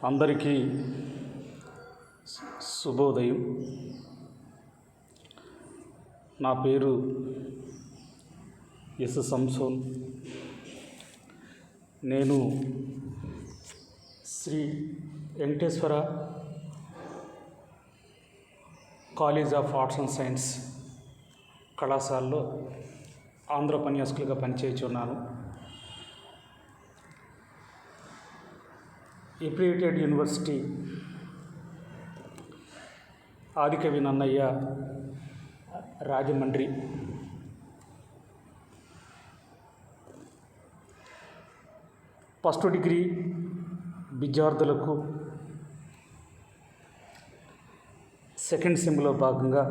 అందరికీ శుభోదయం. నా పేరు ఎస్ సంసోన్. నేను Sri Venkateswara college of arts and science కళాశాలలో ఆంధ్ర ఉపన్యాసకులుగా పనిచేయుచున్నాను. Affiliated university Adikavi Nannaya Rajahmundry, first degree విద్యార్థులకు సెకండ్ సెమ్లో భాగంగా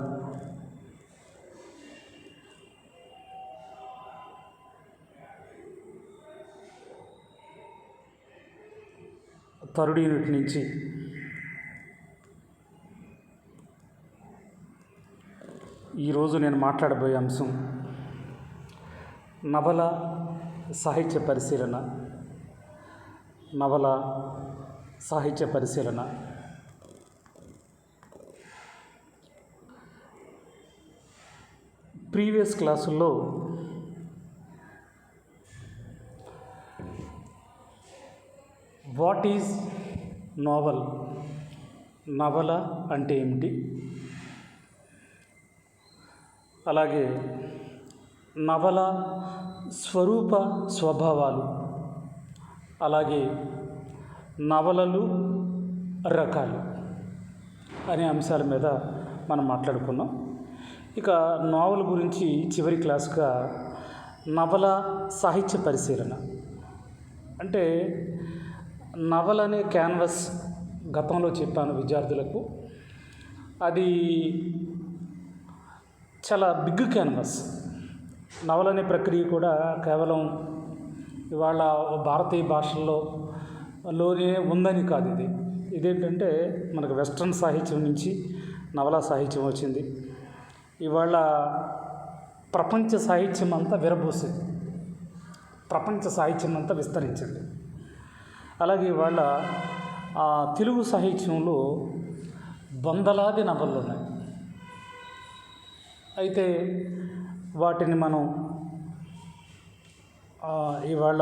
థర్డ్ యూనిట్ నుంచి ఈరోజు నేను మాట్లాడబోయే అంశం నవల సాహిత్య పరిశీలన. నవల సాహిత్య పరిశీలన ప్రీవియస్ క్లాసుల్లో వాట్ ఈజ్ నావల్, నవల అంటే ఏమిటి, అలాగే నవల స్వరూప స్వభావాలు, అలాగే నవలలు రకాలు అనే అంశాల మీద మనం మాట్లాడుకున్నాం. ఇక నావల్ గురించి చివరి క్లాసుగా నవల సాహిత్య పరిశీలన అంటే నవల అనే క్యాన్వస్ గతంలో చెప్పాను విద్యార్థులకు. అది చాలా బిగ్ క్యాన్వస్. నవల అనే ప్రక్రియ కూడా కేవలం ఇవాళ భారతీయ భాషల్లోనే ఉందని కాదు. ఇదేంటంటే మనకు వెస్ట్రన్ సాహిత్యం నుంచి నవలా సాహిత్యం వచ్చింది. ఇవాళ ప్రపంచ సాహిత్యం అంతా విరబూసింది, ప్రపంచ సాహిత్యం అంతా విస్తరించింది. అలాగే ఇవాళ తెలుగు సాహిత్యంలో వందలాది నవలలు ఉన్నాయి. అయితే వాటిని మనం ఇవాళ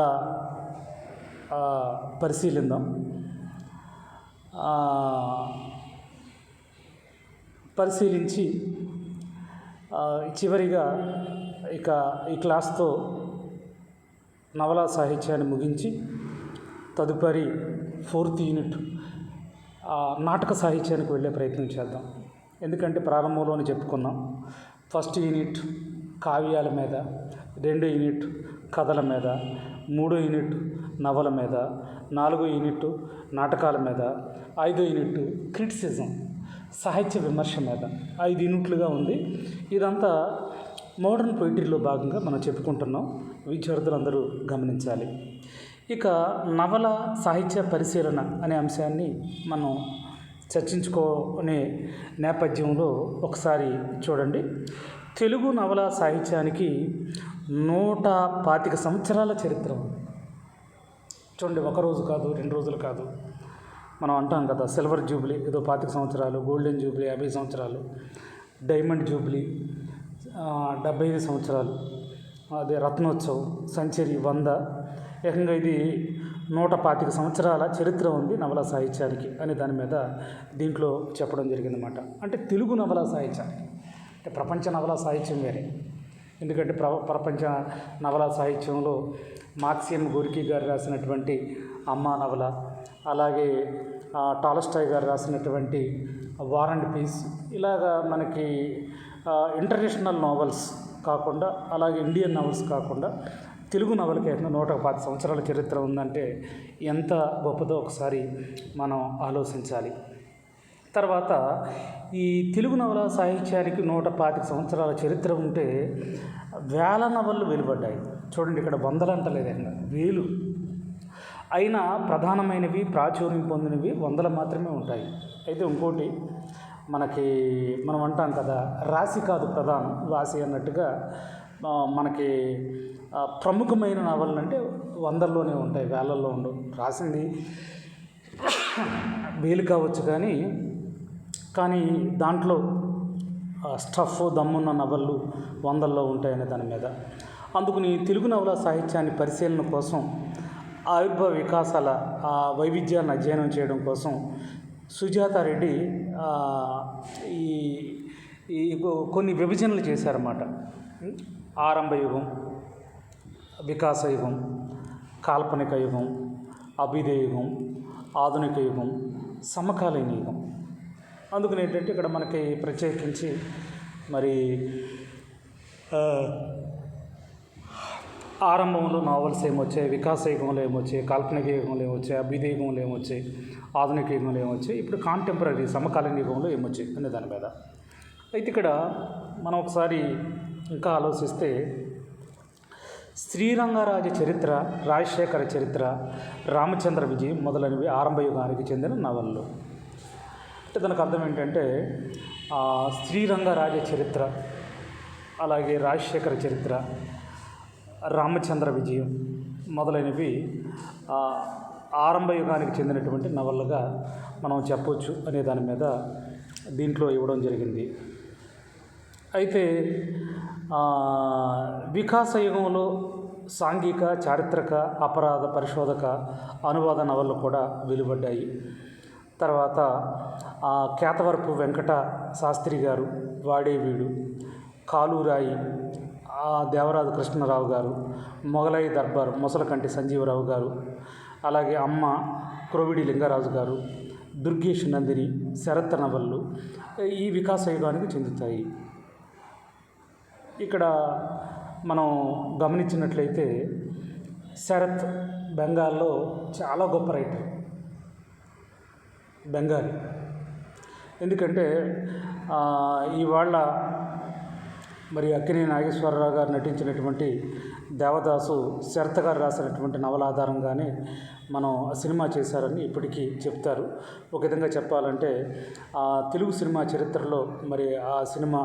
పరిశీలిద్దాం. పరిశీలించి చివరిగా ఇక ఈ క్లాస్తో నవలా సాహిత్యాన్ని ముగించి తదుపరి ఫోర్త్ యూనిట్ నాటక సాహిత్యానికి వెళ్ళే ప్రయత్నం చేద్దాం. ఎందుకంటే ప్రారంభంలోనే చెప్పుకున్నాం, ఫస్ట్ యూనిట్ కావ్యాల మీద, రెండో యూనిట్ కథల మీద, మూడో యూనిట్ నవల మీద, నాలుగో యూనిట్ నాటకాల మీద, ఐదో యూనిట్ క్రిటిసిజం సాహిత్య విమర్శ మీద 5 యూనిట్లుగా ఉంది. ఇదంతా మోడర్న్ పొయిటరీలో భాగంగా మనం చెప్పుకుంటున్నాం, విద్యార్థులందరూ గమనించాలి. ఇక నవల సాహిత్య పరిశీలన అనే అంశాన్ని మనం చర్చించుకునే నేపథ్యంలో ఒకసారి చూడండి. తెలుగు నవల సాహిత్యానికి 125 సంవత్సరాల చరిత్ర ఉంది. చూడండి, ఒకరోజు కాదు, 2 రోజులు కాదు. మనం అంటాం కదా, సిల్వర్ జూబ్లీ ఏదో 25 సంవత్సరాలు, గోల్డెన్ జూబ్లీ 50 సంవత్సరాలు, డైమండ్ జూబ్లీ 75 సంవత్సరాలు, అదే రత్నోత్సవ్ సెంచరీ 100. ఏకంగా ఇది 125 సంవత్సరాల చరిత్ర ఉంది నవలా సాహిత్యానికి అని దాని మీద దీంట్లో చెప్పడం జరిగిందన్నమాట. అంటే తెలుగు నవలా సాహిత్యానికి, అంటే ప్రపంచ నవలా సాహిత్యం వేరే. ఎందుకంటే ప్రపంచ నవలా సాహిత్యంలో మార్క్సియం గోర్కీ గారు రాసినటువంటి అమ్మ నవల, అలాగే టాల్స్టాయ్ గారు రాసినటువంటి వార్ అండ్ పీస్, ఇలాగా మనకి ఇంటర్నేషనల్ నావల్స్ కాకుండా, అలాగే ఇండియన్ నావల్స్ కాకుండా తెలుగు నవలకి 125 సంవత్సరాల చరిత్ర ఉందంటే ఎంత గొప్పదో ఒకసారి మనం ఆలోచించాలి. తర్వాత ఈ తెలుగు నవల సాహిత్యానికి 125 సంవత్సరాల చరిత్ర ఉంటే వేల నవళ్ళు వెలువడ్డాయి. చూడండి, ఇక్కడ వందలు అంటలేదండి, వేలు. అయినా ప్రధానమైనవి, ప్రాచుర్యం పొందినవి 100 మాత్రమే ఉంటాయి. అయితే ఇంకోటి, మనం అంటాం కదా, రాశి కాదు ప్రధానం, వాసి అన్నట్టుగా మనకి ప్రముఖమైన నవలలు అంటే 100లోనే ఉంటాయి, వేలల్లో ఉండవు. రాసింది వేలు కావచ్చు, కానీ దాంట్లో స్టఫ్ దమ్మున్న నవళ్ళు వందల్లో ఉంటాయనే దాని మీద. అందుకని తెలుగు నవల సాహిత్యాన్ని పరిశీలన కోసం, ఆవిర్భావ వికాసాల వైవిధ్యాన్ని అధ్యయనం చేయడం కోసం సుజాతారెడ్డి ఈ ఈ కొన్ని విభజనలు చేశారన్నమాట. ఆరంభ యుగం, వికాస యుగం, కాల్పనిక యుగం, అభ్యుదయ యుగం, ఆధునిక యుగం, సమకాలీన యుగం. అందుకని ఏంటంటే ఇక్కడ మనకి ప్రత్యేకించి మరి ఆరంభంలో నావల్స్ ఏమొచ్చాయి, వికాస యుగంలో ఏమొచ్చాయి, కాల్పనిక యుగంలో ఏమొచ్చాయి, అభ్యుదయ యుగంలో ఏమొచ్చాయి, ఆధునిక యుగంలో ఏమొచ్చాయి, ఇప్పుడు కాంటెంపరీ సమకాలీన యుగంలో ఏమొచ్చాయి అనే దాని మీద. అయితే ఇక్కడ మనం ఒకసారి ఇంకా ఆలోచిస్తే శ్రీరంగరాజ చరిత్ర, రాజశేఖర చరిత్ర, రామచంద్ర విజయం మొదలైనవి ఆరంభ యుగానికి చెందిన నవలలు. అంటే దానికి అర్థం ఏంటంటే శ్రీరంగరాజ చరిత్ర, అలాగే రాజశేఖర చరిత్ర, రామచంద్ర విజయం మొదలైనవి ఆరంభ యుగానికి చెందినటువంటి నవలలుగా మనం చెప్పవచ్చు అనే దాని మీద దీంట్లో ఇవ్వడం జరిగింది. అయితే వికాస యుగంలో సాంఘిక, చారిత్రక, అపరాధ, పరిశోధక, అనువాద నవలలు కూడా వెలువడ్డాయి. తర్వాత కేతవరపు వెంకట శాస్త్రి గారు, వాడేవీడు, కాలురాయి దేవరాజు కృష్ణరావు గారు, మొగలై దర్బార్ ముసలకంటి సంజీవరావు గారు, అలాగే అమ్మ క్రోవిడి లింగరాజు గారు, దుర్గేష్ నందిని, శరత్ నవళ్ళు ఈ వికాస యుగానికి చెందుతాయి. ఇక్కడ మనం గమనించినట్లయితే శరత్ బెంగాల్లో చాలా గొప్ప రైటర్, బెంగాలీ. ఎందుకంటే ఇవాళ మరి అక్కినేని నాగేశ్వరరావు గారు నటించినటువంటి దేవదాసు శరత్ గారు రాసినటువంటి నవల ఆధారంగానే మనం సినిమా చేశారని ఇప్పటికీ చెప్తారు. ఒక విధంగా చెప్పాలంటే తెలుగు సినిమా చరిత్రలో మరి ఆ సినిమా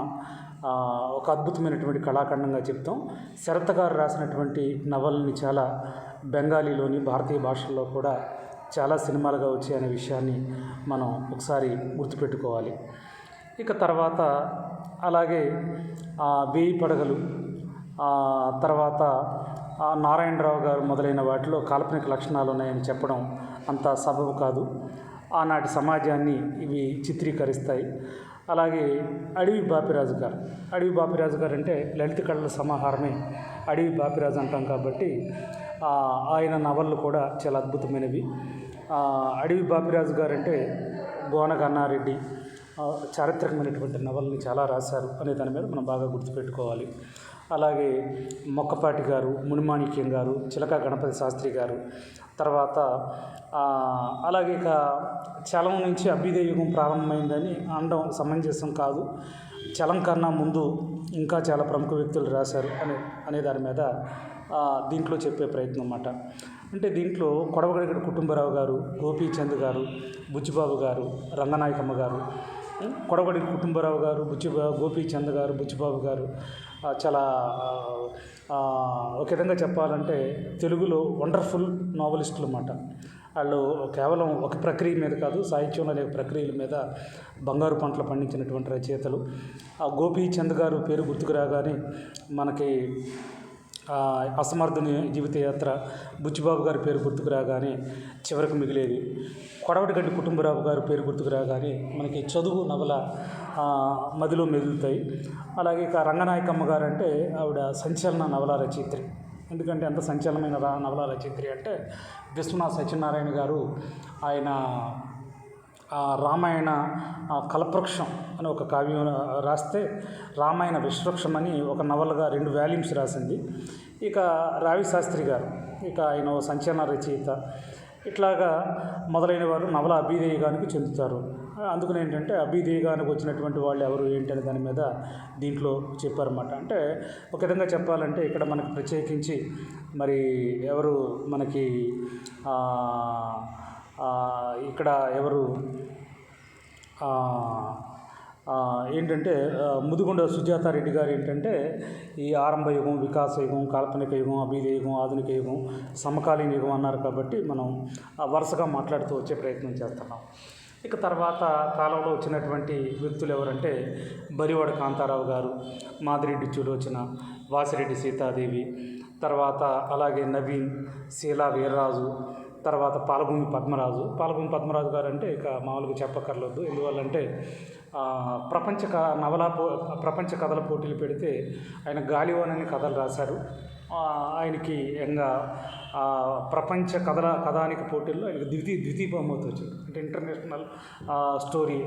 ఒక అద్భుతమైనటువంటి కళాఖండంగా చెప్తాం. శరత్ గారు రాసినటువంటి నవల్ని చాలా బెంగాలీలోని భారతీయ భాషల్లో కూడా చాలా సినిమాలుగా వచ్చాయి అనే విషయాన్ని మనం ఒకసారి గుర్తుపెట్టుకోవాలి. ఇక తర్వాత అలాగే వేయి పడగలు, తర్వాత నారాయణరావు గారు మొదలైన వాటిలో కాల్పనిక లక్షణాలు ఉన్నాయని చెప్పడం అంత సబబు కాదు. ఆనాటి సమాజాన్ని ఇవి చిత్రీకరిస్తాయి. అలాగే అడవి బాపిరాజు గారు అంటే లలిత కళల సమాహారమే అడవి బాపిరాజు అంటాం కాబట్టి ఆయన నవళ్ళు కూడా చాలా అద్భుతమైనవి. అడవి బాపిరాజు గారు అంటే గోన గన్నారెడ్డి చారిత్రకమైనటువంటి నవల్ని చాలా రాశారు అనే దాని మీద మనం బాగా గుర్తుపెట్టుకోవాలి. అలాగే మొక్కపాటి గారు, మునిమాణిక్యం గారు, చిలక గణపతి శాస్త్రి గారు, తర్వాత అలాగే ఇక చలం నుంచి అభ్యుదయ యుగం ప్రారంభమైందని అనడం సమంజసం కాదు. చలం కన్నా ముందు ఇంకా చాలా ప్రముఖ వ్యక్తులు రాశారు అనే దాని మీద దీంట్లో చెప్పే ప్రయత్నం అన్నమాట. అంటే దీంట్లో కొడవగడిగడి కుటుంబరావు గారు, గోపీచంద్ గారు, బుచ్చిబాబు గారు, రంగనాయకమ్మ గారు, కొడవగడి కుటుంబరావు గారు, గోపీచంద్ గారు, బుచ్చిబాబు గారు చాలా ఒక విధంగా చెప్పాలంటే తెలుగులో వండర్ఫుల్ నావలిస్టులు అన్నమాట. వాళ్ళు కేవలం ఒక ప్రక్రియ మీద కాదు, సాహిత్యంలో అనేక ప్రక్రియల మీద బంగారు పంటలు పండించినటువంటి రచయితలు. గోపీచంద్ గారు పేరు గుర్తుకు రాగానే మనకి అసమర్థుని జీవితయాత్ర, బుచ్చిబాబు గారి పేరు గుర్తుకు రాగానే చివరికి మిగిలేది కొడవటిగడ్డి కుటుంబరావు గారి పేరు గుర్తుకు రాగానే మనకి చదువు నవల మదిలో మెదులుతాయి. అలాగే ఇక రంగనాయకమ్మ గారు అంటే ఆవిడ సంచలన నవల రచయిత్రి. ఎందుకంటే ఎంత సంచలనమైన నవల రచయిత్రి అంటే విశ్వనాథ్ సత్యనారాయణ గారు ఆయన రామాయణ కల్పవృక్షం అని ఒక కావ్యం రాస్తే రామాయణ విశ్వవృక్షం అని ఒక నవలగా 2 వాల్యూమ్స్ రాసింది. ఇక రావి శాస్త్రి గారు, ఇక ఆయన సంచలన రచయిత. ఇట్లాగా మొదలైన వారు నవల అభ్యుదయగానికి చెందుతారు. అందుకని ఏంటంటే అభ్యుదయగానికి వచ్చినటువంటి వాళ్ళు ఎవరు ఏంటి అనే దాని మీద దీంట్లో చెప్పారన్నమాట. అంటే ఒక విధంగా చెప్పాలంటే ఇక్కడ మనకు ప్రత్యేకించి మరి ఎవరు మనకి ఇక్కడ ఎవరు ఏంటంటే ముదిగొండ సుజాతారెడ్డి గారు ఏంటంటే ఈ ఆరంభ యుగం, వికాస యుగం, కాల్పనిక యుగం, అభీద యుగం, ఆధునిక యుగం, సమకాలీన యుగం అన్నారు కాబట్టి మనం వరుసగా మాట్లాడుతూ వచ్చే ప్రయత్నం చేస్తున్నాం. ఇక తర్వాత కాలంలో వచ్చినటువంటి వ్యక్తులు ఎవరంటే బరివాడ కాంతారావు గారు, మాదిరెడ్డి సులోచన, వాసిరెడ్డి సీతాదేవి, తర్వాత అలాగే నవీన్, శీలా వీర్రాజు, తర్వాత పాలభూమి పద్మరాజు గారు అంటే ఇక మామూలుగా చెప్పక్కర్లేదు. ఎందువల్లంటే ప్రపంచ కథల పోటీలు పెడితే ఆయన గాలివానని కథలు రాశారు. ఆయనకి ఇంకా ప్రపంచ కథానిక పోటీల్లో ఆయనకి ద్వితీయ బహుమతి వచ్చింది, అంటే ఇంటర్నేషనల్ స్టోరీ.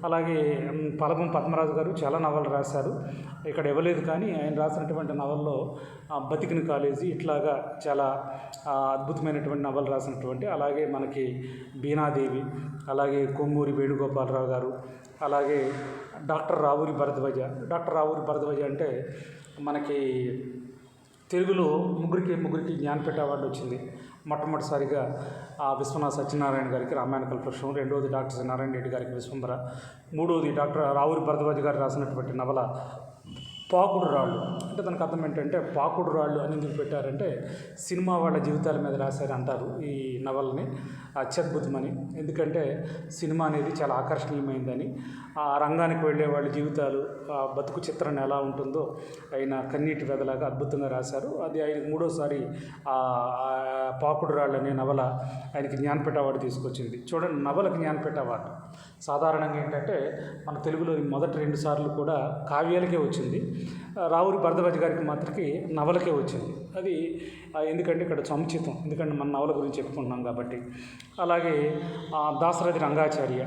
అలాగే పాలభూమి పద్మరాజు గారు చాలా నవలు రాశారు, ఇక్కడ ఇవ్వలేదు కానీ ఆయన రాసినటువంటి నవల్లో బతికిన కాలేజీ ఇట్లాగా చాలా అద్భుతమైనటువంటి నవలు రాసినటువంటి. అలాగే మనకి బీనాదేవి, అలాగే కొమ్మూరి వేణుగోపాలరావు గారు, అలాగే డాక్టర్ రావూరి భరద్వాజ అంటే మనకి తెలుగులో ముగ్గురికి జ్ఞానపీఠ అవార్డు వచ్చింది. మొట్టమొదటిసారిగా విశ్వనాథ సత్యనారాయణ గారికి రామాయణ కల్పవృక్షం, రెండవది డాక్టర్ నారాయణ రెడ్డి గారికి విశ్వంబర, మూడవది డాక్టర్ రావూరి భరద్వాజ గారు రాసినటువంటి నవల పాకుడు రాళ్ళు. అంటే దానికి అర్థం ఏంటంటే పాకుడు రాళ్ళు అని ఎందుకు పెట్టారంటే సినిమా వాళ్ళ జీవితాల మీద రాశారు అంటారు ఈ నవల్ని, అత్యద్భుతమని. ఎందుకంటే సినిమా అనేది చాలా ఆకర్షణీయమైందని, ఆ రంగానికి వెళ్ళే వాళ్ళ జీవితాలు, బతుకు చిత్రణ ఎలా ఉంటుందో ఆయన కన్నీటి వెదలాగా అద్భుతంగా రాశారు. అది ఆయనకు మూడోసారి పాకుడు రాళ్ళు అనే నవల ఆయనకి జ్ఞానపీఠ అవార్డు తీసుకొచ్చింది. చూడండి, నవలకు జ్ఞానపీఠ అవార్డు. సాధారణంగా ఏంటంటే మన తెలుగులోని మొదటి 2 సార్లు కూడా కావ్యాలకే వచ్చింది, రావూరి భరద్వాజ గారికి మాత్రకి నవలకే వచ్చింది. అది ఎందుకంటే ఇక్కడ సముచితం, ఎందుకంటే మన నవల గురించి చెప్పుకుంటున్నాం కాబట్టి. అలాగే దాశరథి రంగాచార్య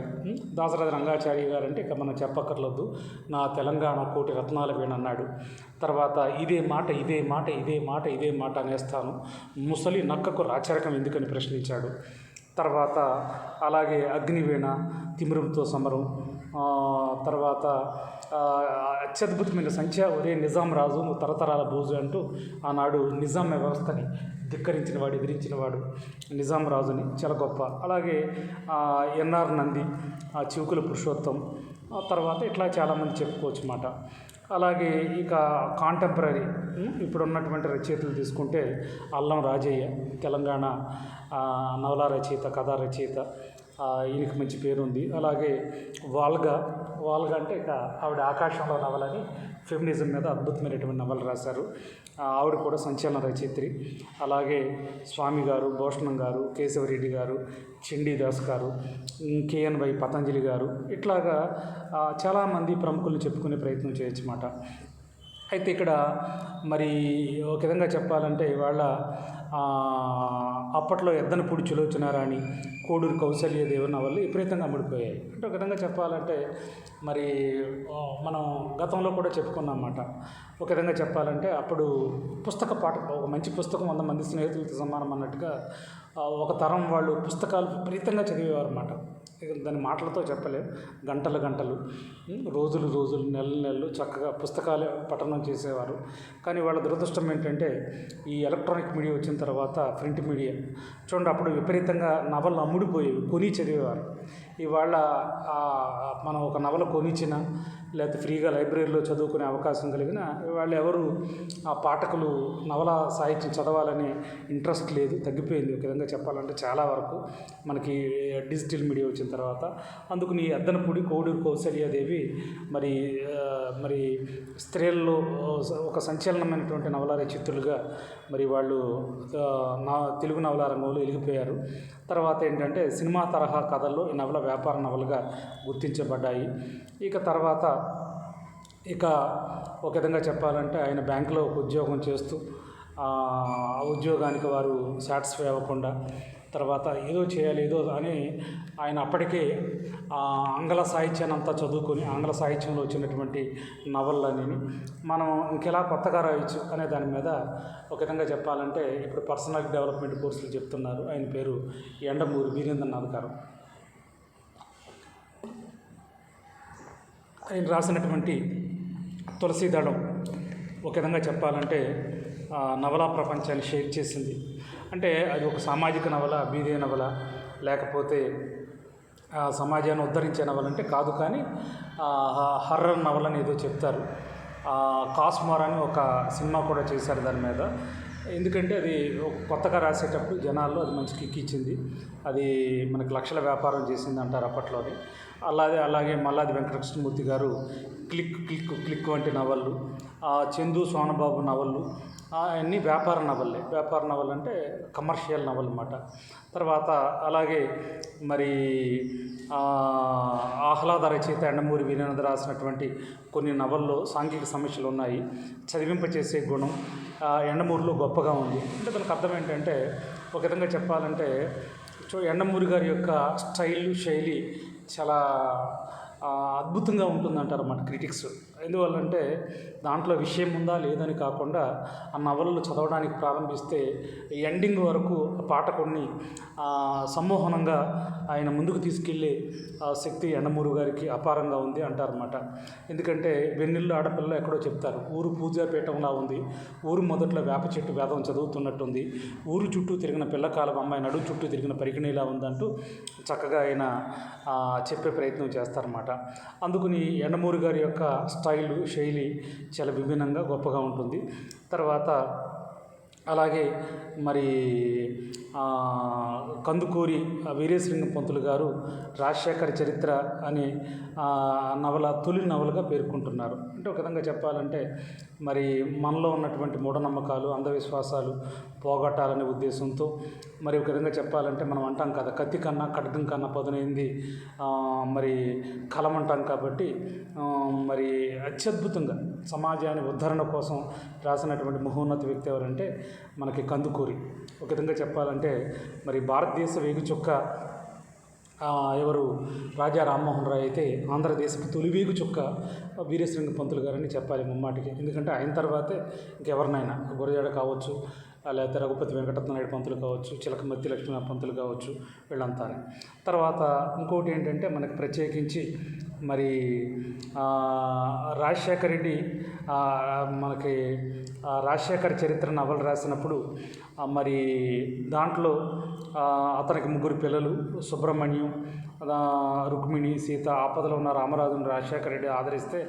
గారు అంటే ఇక మనం చెప్పక్కర్లేదు, నా తెలంగాణ కోటి రత్నాల వీణ అన్నాడు. తర్వాత ఇదే మాట అనేస్తాను, ముసలి నక్కకు రాచరకం ఎందుకని ప్రశ్నించాడు. తర్వాత అలాగే అగ్నివీణ, తిమిరంతో సమరం, తర్వాత అత్యద్భుతమైన సంఖ్య, ఒరే నిజాం రాజు నువ్వు తరతరాల బోజు అంటూ ఆనాడు నిజాం వ్యవస్థని ఎదిరించినవాడు నిజాం రాజుని, చాలా గొప్ప. అలాగే ఎన్ఆర్ నంది, చివుకుల పురుషోత్తం, తర్వాత ఇట్లా చాలామంది చెప్పుకోవచ్చు అన్నమాట. అలాగే ఇక కాంటెంపరీ ఇప్పుడు ఉన్నటువంటి రచయితలు తీసుకుంటే అల్లం రాజయ్య, తెలంగాణ నవలా రచయిత, కథా రచయిత, ఈయనకి మంచి పేరు ఉంది. అలాగే వాల్గా అంటే ఇక ఆవిడ ఆకాశంలో నవలని ఫెమినిజం మీద అద్భుతమైనటువంటి నవలు రాశారు, ఆవిడ కూడా సంచలన రచయిత్రి. అలాగే స్వామి గారు, భూషణం గారు, కేశవరెడ్డి గారు, చండీదాస్ గారు, కేఎన్వై పతంజలి గారు, ఇట్లాగా చాలామంది ప్రముఖులను చెప్పుకునే ప్రయత్నం చేయొచ్చు అన్నమాట. అయితే ఇక్కడ మరి ఒక విధంగా చెప్పాలంటే ఇవాళ అప్పట్లో ఎద్దనపూడి సులోచనారాణి, కోడూరు కౌసల్యదేవి నవలు విపరీతంగా అమ్ముడిపోయాయి. అంటే ఒక విధంగా చెప్పాలంటే మరి మనం గతంలో కూడా చెప్పుకున్నాం అన్నమాట. ఒక విధంగా చెప్పాలంటే అప్పుడు పుస్తక పాఠకులు, ఒక మంచి పుస్తకం 100 మంది స్నేహితులతో సమానం అన్నట్టుగా ఒక తరం వాళ్ళు పుస్తకాలు విపరీతంగా చదివేవారు అన్నమాట. దాని మాటలతో చెప్పలేం, గంటలు, రోజులు, నెలలు చక్కగా పుస్తకాలు పఠనం చేసేవారు. కానీ వాళ్ళ దురదృష్టం ఏంటంటే ఈ ఎలక్ట్రానిక్ మీడియా వచ్చిన తర్వాత ప్రింట్ మీడియా చూడండి, అప్పుడు విపరీతంగా నవలు అమ్ముడిపోయేవి, కొని చదివేవారు. ఇవాళ మనం ఒక నవల కొనిచ్చినా లేకపోతే ఫ్రీగా లైబ్రరీలో చదువుకునే అవకాశం కలిగిన వాళ్ళు ఎవరు ఆ పాఠకులు నవల సాహిత్యం చదవాలనే ఇంట్రెస్ట్ లేదు, తగ్గిపోయింది. ఒక విధంగా చెప్పాలంటే చాలా వరకు మనకి డిజిటల్ మీడియా వచ్చిన తర్వాత. అందుకని అద్దనపూడి, కోడూరు కౌసల్యాదేవి మరి స్త్రీల్లో ఒక సంచలనమైనటువంటి నవల రచయితులుగా మరి వాళ్ళు తెలుగు నవల రంగంలో వెలిగిపోయారు. తర్వాత ఏంటంటే సినిమా తరహా కథల్లో ఈ నవల వ్యాపార నవలుగా గుర్తించబడ్డాయి. ఇక తర్వాత ఒక విధంగా చెప్పాలంటే ఆయన బ్యాంకులో ఒక ఉద్యోగం చేస్తూ ఆ ఉద్యోగానికి వారు సాటిస్ఫై అవ్వకుండా తర్వాత ఏదో చేయాలి అని ఆయన అప్పటికే ఆంగ్ల సాహిత్యాన్ని అంతా చదువుకొని ఆంగ్ల సాహిత్యంలో వచ్చినటువంటి నవలని మనం ఇంకెలా కొత్తగా రాయొచ్చు అనే దాని మీద ఒక విధంగా చెప్పాలంటే ఇప్పుడు పర్సనల్ డెవలప్మెంట్ కోర్సులు చెప్తున్నారు. ఆయన పేరు యండమూరి వీరేంద్రనాథ్ గారు. ఆయన రాసినటువంటి తులసీదళం ఒక విధంగా చెప్పాలంటే నవలా ప్రపంచాన్ని షేర్ చేసింది. అంటే అది ఒక సామాజిక నవల, బీదే నవల, లేకపోతే సమాజాన్ని ఉద్ధరించే నవల అంటే కాదు, కానీ హర్రర్ నవల అని ఏదో చెప్తారు. కాస్మోర్ అని ఒక సినిమా కూడా చేశారు దాని మీద. ఎందుకంటే అది కొత్తగా రాసేటప్పుడు జనాల్లో అది మంచి కిక్ ఇచ్చింది. అది మనకి లక్షల వ్యాపారం చేసింది అంటారు అప్పట్లోనే. అలాగే మల్లాది వెంకటకృష్ణమూర్తి గారు క్లిక్ క్లిక్ క్లిక్ వంటి నవళ్ళు, చందు సోనబాబు నవళ్ళు అన్నీ వ్యాపార నవల్లే. వ్యాపార నవల్ అంటే కమర్షియల్ నవల్ అన్నమాట. తర్వాత అలాగే మరి ఆహ్లాద రచయిత ఎండమూరి వీరేంద్ర రాసినటువంటి కొన్ని నవల్లో సాంఘిక సమస్యలు ఉన్నాయి. చదివింపచేసే గుణం ఎండమూరిలో గొప్పగా ఉంది. అంటే దానికి అర్థం ఏంటంటే, ఒక విధంగా చెప్పాలంటే ఎండమూరి గారి యొక్క స్టైల్, శైలి చాలా అద్భుతంగా ఉంటుందంటారు అన్నమాట క్రిటిక్స్. ఎందువల్లంటే దాంట్లో విషయం ఉందా లేదని కాకుండా ఆ నవలలు చదవడానికి ప్రారంభిస్తే ఎండింగ్ వరకు పాఠకుడిని సమ్మోహనంగా ఆయన ముందుకు తీసుకెళ్ళే శక్తి ఎండమూరి గారికి అపారంగా ఉంది అంటారన్నమాట. ఎందుకంటే వెన్నెల్లు ఆడపిల్ల ఎక్కడో చెప్తారు, ఊరు పూజాపీఠంలా ఉంది, ఊరు మొదట్లో వేప చెట్టు వేదం చదువుతున్నట్టుంది, ఊరు చుట్టూ తిరిగిన పిల్లకాలం అమ్మాయి నడుము చుట్టూ తిరిగిన పరికిణీలా ఉందంటూ చక్కగా ఆయన చెప్పే ప్రయత్నం చేస్తారన్నమాట. అందుకని ఎండమూరి గారి యొక్క స్టైలు, శైలి చాలా విభిన్నంగా గొప్పగా ఉంటుంది. తర్వాత అలాగే మరి కందుకూరి వీరేశలింగం పంతులు గారు రాజశేఖర చరిత్ర అనే నవల తొలి నవలగా పేర్కొంటున్నారు. అంటే ఒక విధంగా చెప్పాలంటే మరి మనలో ఉన్నటువంటి మూఢనమ్మకాలు, అంధవిశ్వాసాలు పోగొట్టాలనే ఉద్దేశంతో, మరి ఒక విధంగా చెప్పాలంటే మనం అంటాం కదా, కత్తి కన్నా ఖడ్గం కన్నా పదునైంది మరి కలం అంటాం. కాబట్టి మరి అత్యద్భుతంగా సమాజాన్ని ఉద్ధరణ కోసం రాసినటువంటి మహోన్నత వ్యక్తి ఎవరంటే మనకి కందుకూరి. ఒక విధంగా చెప్పాలంటే మరి భారతదేశ వేగుచుక్క ఎవరు రాజా రామ్మోహన్ రాయ్ అయితే ఆంధ్రదేశపు తొలి వేగుచుక్క వీరేశలింగం పంతులు గారని చెప్పాలి ముమ్మాటికి. ఎందుకంటే ఆయన తర్వాతే ఇంకెవరినైనా గురజాడ కావచ్చు, లేకపోతే రఘుపతి వెంకటరత్నాయుడు పంతులు కావచ్చు, చిలకమర్తి లక్ష్మీనాథ పంతులు కావచ్చు, వీళ్ళంతా. తర్వాత ఇంకోటి ఏంటంటే మనకి ప్రత్యేకించి మరి రాజశేఖర రెడ్డి మనకి రాజశేఖర చరిత్ర నవల రాసినప్పుడు మరి దాంట్లో అతనికి 3 పిల్లలు, సుబ్రహ్మణ్యం, రుక్మిణి, సీత. ఆపదలో ఉన్న రామరాజుని రాజశేఖర రెడ్డి ఆదరిస్తే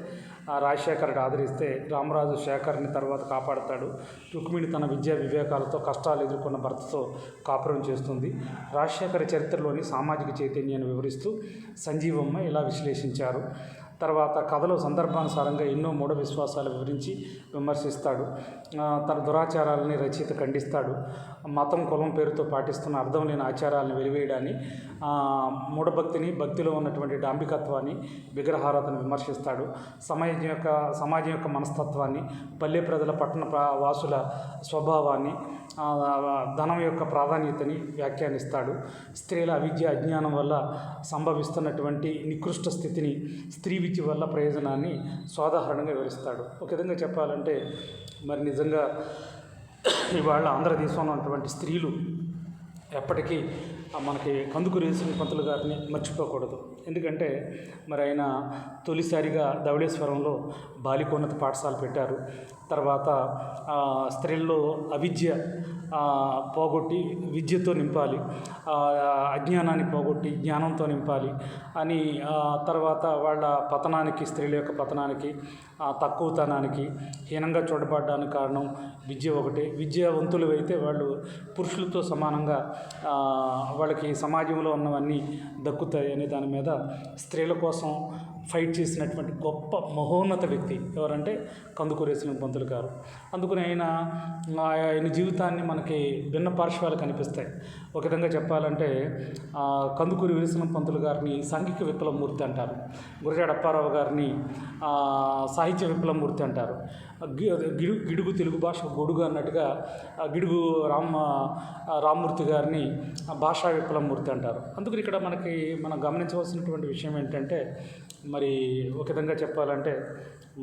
రామరాజు శేఖర్ని తర్వాత కాపాడుతాడు. రుక్మిణి తన విద్యా వివేకాలతో కష్టాలు ఎదుర్కొన్న భర్తతో కాపురం చేస్తుంది. రాజశేఖర చరిత్రలోని సామాజిక చైతన్యాన్ని వివరిస్తూ సంజీవమ్మ ఇలా విశ్లేషించారు. తర్వాత కథలో సందర్భానుసారంగా ఎన్నో మూఢ విశ్వాసాలు వివరించి విమర్శిస్తాడు. తన దురాచారాలని రచయిత ఖండిస్తాడు. మతం, కులం పేరుతో పాటిస్తున్న అర్థం లేని ఆచారాలను వెలివేయడాన్ని, మూఢభక్తిని, భక్తిలో ఉన్నటువంటి డాంబికత్వాన్ని, విగ్రహారాధన విమర్శిస్తాడు. సమాజం యొక్క మనస్తత్వాన్ని, పల్లె ప్రజల, పట్టణ వాసుల స్వభావాన్ని, ధనం యొక్క ప్రాధాన్యతని వ్యాఖ్యానిస్తాడు. స్త్రీల అవిద్య, అజ్ఞానం వల్ల సంభవిస్తున్నటువంటి నికృష్ట స్థితిని, స్త్రీ విద్య వల్ల ప్రయోజనాన్ని సోదాహరణంగా వివరిస్తాడు. ఒక విధంగా చెప్పాలంటే మరి నిజంగా ఇవాళ ఆంధ్రదేశంలో ఉన్నటువంటి స్త్రీలు ఎప్పటికీ మనకి కందుకూరి వీరేశలింగం పంతులు గారిని మర్చిపోకూడదు. ఎందుకంటే మరి ఆయన తొలిసారిగా ధవళేశ్వరంలో బాలికోన్నత పాఠశాల పెట్టారు. తర్వాత స్త్రీల్లో అవిద్య పోగొట్టి విద్యతో నింపాలి, అజ్ఞానాన్ని పోగొట్టి జ్ఞానంతో నింపాలి అని, తర్వాత వాళ్ళ పతనానికి, స్త్రీల యొక్క పతనానికి, తక్కువతనానికి, హీనంగా చూడబడడానికి కారణం విద్య ఒకటే. విద్యావంతులు అయితే వాళ్ళు పురుషులతో సమానంగా వాళ్ళకి సమాజంలో ఉన్నవన్నీ దక్కుతాయి అనే దాని మీద స్త్రీల కోసం ఫైట్ చేసినటువంటి గొప్ప మహోన్నత వ్యక్తి ఎవరంటే కందుకూరి వీరేశలింగం పంతులు గారు. అందుకని ఆయన జీవితాన్ని మనకి భిన్న పార్శ్వాలు కనిపిస్తాయి. ఒక విధంగా చెప్పాలంటే కందుకూరి వీరేశలింగం పంతులు గారిని సాంఘిక విప్లవమూర్తి అంటారు, గురజాడ అప్పారావు గారిని సాహిత్య విప్లవమూర్తి అంటారు, గిడుగు తెలుగు భాష గొడుగు అన్నట్టుగా గిడుగు రామ్మూర్తి గారిని భాషా విప్లవమూర్తి అంటారు. అందుకని ఇక్కడ మనం గమనించవలసినటువంటి విషయం ఏంటంటే మరి ఒక విధంగా చెప్పాలంటే